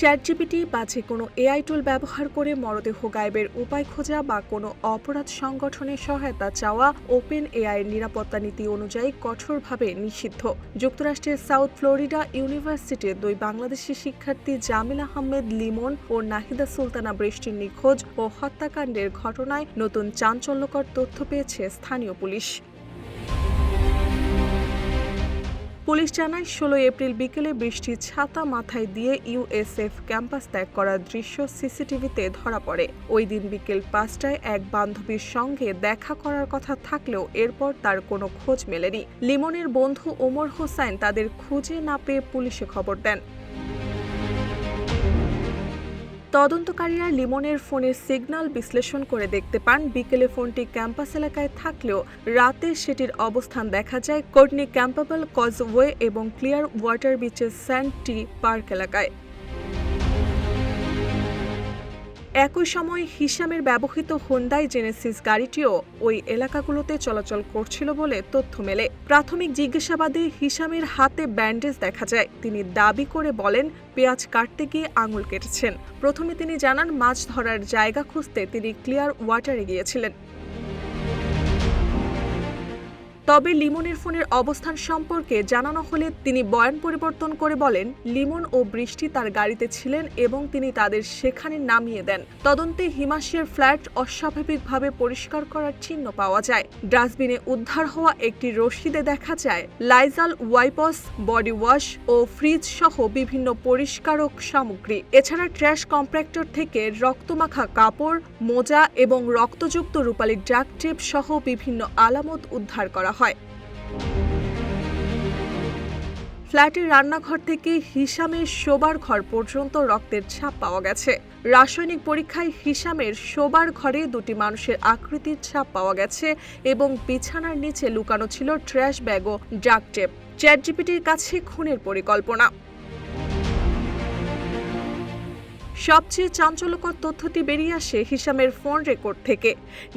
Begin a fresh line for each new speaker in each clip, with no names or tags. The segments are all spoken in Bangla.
চ্যাটজিপিটি বা যে কোনো এআই টুল ব্যবহার করে মরদেহ গায়েবের উপায় খোঁজা বা কোনো অপরাধ সংগঠনের সহায়তা চাওয়া ওপেন এআইয়ের নিরাপত্তা নীতি অনুযায়ী কঠোরভাবে নিষিদ্ধ। যুক্তরাষ্ট্রের সাউথ ফ্লোরিডা ইউনিভার্সিটির দুই বাংলাদেশি শিক্ষার্থী জামিল আহমেদ লিমন ও নাহিদা সুলতানা বৃষ্টির নিখোঁজ ও হত্যাকাণ্ডের ঘটনায় নতুন চাঞ্চল্যকর তথ্য পেয়েছে স্থানীয় পুলিশ। পুলিশ জানায় ১৬ এপ্রিল বিকেলে বৃষ্টি ছাতা মাথায় দিয়ে ইউএসএফ ক্যাম্পাস ত্যাগ করার দৃশ্য সিসিটিভিতে ধরা পড়ে। ওই দিন বিকেল ৫টায় এক বান্ধবীর সঙ্গে দেখা করার কথা থাকলেও এরপর তার কোনো খোঁজ মেলেনি। লিমনের বন্ধু ওমর হোসাইন তাদের খুঁজে না পেয়ে পুলিশে খবর দেন। তদন্তকারীরা লিমনের ফোনের সিগন্যাল বিশ্লেষণ করে দেখতে পান বিকেলে ফোনটি ক্যাম্পাস এলাকায় থাকলেও রাতে সেটির অবস্থান দেখা যায় কোর্টনি ক্যাম্পবেল কজওয়ে এবং ক্লিয়ার ওয়াটার বিচের সেন্ট টি পার্ক এলাকায়। একই সময় হিশামের ব্যবহৃত হোন্ডাই জেনেসিস গাড়িটিও ওই এলাকাগুলোতে চলাচল করছিল বলে তথ্য মেলে। প্রাথমিক জিজ্ঞাসাবাদে হিশামের হাতে ব্যান্ডেজ দেখা যায়। তিনি দাবি করে বলেন পেঁয়াজ কাটতে গিয়ে আঙুল কেটেছেন। প্রথমে তিনি জানান মাছ ধরার জায়গা খুঁজতে তিনি ক্লিয়ার ওয়াটারে গিয়েছিলেন। তবে লিমনের ফোনের অবস্থান সম্পর্কে জানানো হলে তিনি বয়ান পরিবর্তন করে বলেন লিমন ও বৃষ্টি তার গাড়িতে ছিলেন এবং তিনি তাদের সেখানে নামিয়ে দেন। তদন্তে হিমাশিয়ার ফ্ল্যাট অস্বাভাবিকভাবে পরিষ্কার করার চিহ্ন পাওয়া যায়। ডাস্টবিনে উদ্ধার হওয়া একটি রশিদে দেখা যায় লাইজাল ওয়াইপস, বডি ওয়াশ ও ফ্রিজ সহ বিভিন্ন পরিষ্কারক সামগ্রী। এছাড়া ট্র্যাশ কম্প্যাক্টর থেকে রক্তমাখা কাপড়, মোজা এবং রক্তযুক্ত রূপালী ডাক টেপ সহ বিভিন্ন আলামত উদ্ধার করা হয়। ফ্ল্যাটের রান্নাঘর থেকে হিশামের শোবার ঘর পর্যন্ত রক্তের ছাপ পাওয়া গেছে। রাসায়নিক পরীক্ষায় হিশামের শোবার ঘরে দুটি মানুষের আকৃতির ছাপ পাওয়া গেছে এবং বিছানার নিচে লুকানো ছিল ট্র্যাশ ব্যাগ ও ডাক টেপ। চ্যাটজিপিটির কাছে খুনের পরিকল্পনা। সবচেয়ে চাঞ্চল্যকর তথ্যটি বেরিয়ে আসে হিশামের ফোন রেকর্ড থেকে।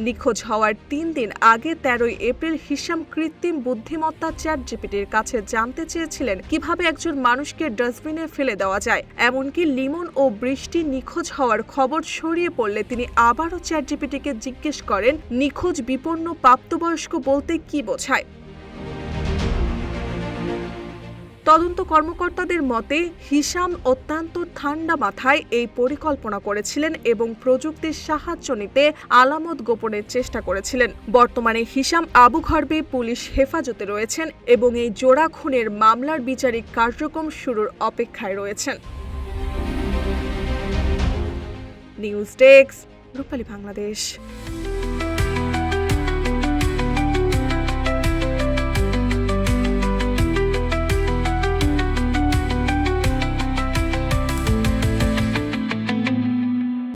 নিখোঁজ হওয়ার ৩ দিন আগে ১৩ এপ্রিল হিশাম কৃত্রিম বুদ্ধিমত্তা চ্যাটজিপিটির কাছে জানতে চেয়েছিলেন কিভাবে একজন মানুষকে ডাস্টবিনে ফেলে দেওয়া যায়। এমনকি লিমন ও বৃষ্টি নিখোঁজ হওয়ার খবর ছড়িয়ে পড়লে তিনি আবারও চ্যাটজিপিটিকে জিজ্ঞেস করেন নিখোঁজ বিপন্ন প্রাপ্তবয়স্ক বলতে কি বোঝায়। তদন্ত কর্মকর্তাদের মতে হিশাম অত্যন্ত ঠান্ডা মাথায় এই পরিকল্পনা করেছিলেন এবং প্রযুক্তির সাহায্য নিতে আলামত গোপনের চেষ্টা করেছিলেন। বর্তমানে হিশাম আবু ঘরবে পুলিশ হেফাজতে রয়েছেন এবং এই জোড়া খুনের মামলার বিচারিক কার্যক্রম শুরুর অপেক্ষায় রয়েছেন। নিউজ ডেস্ক, রূপালী বাংলাদেশ।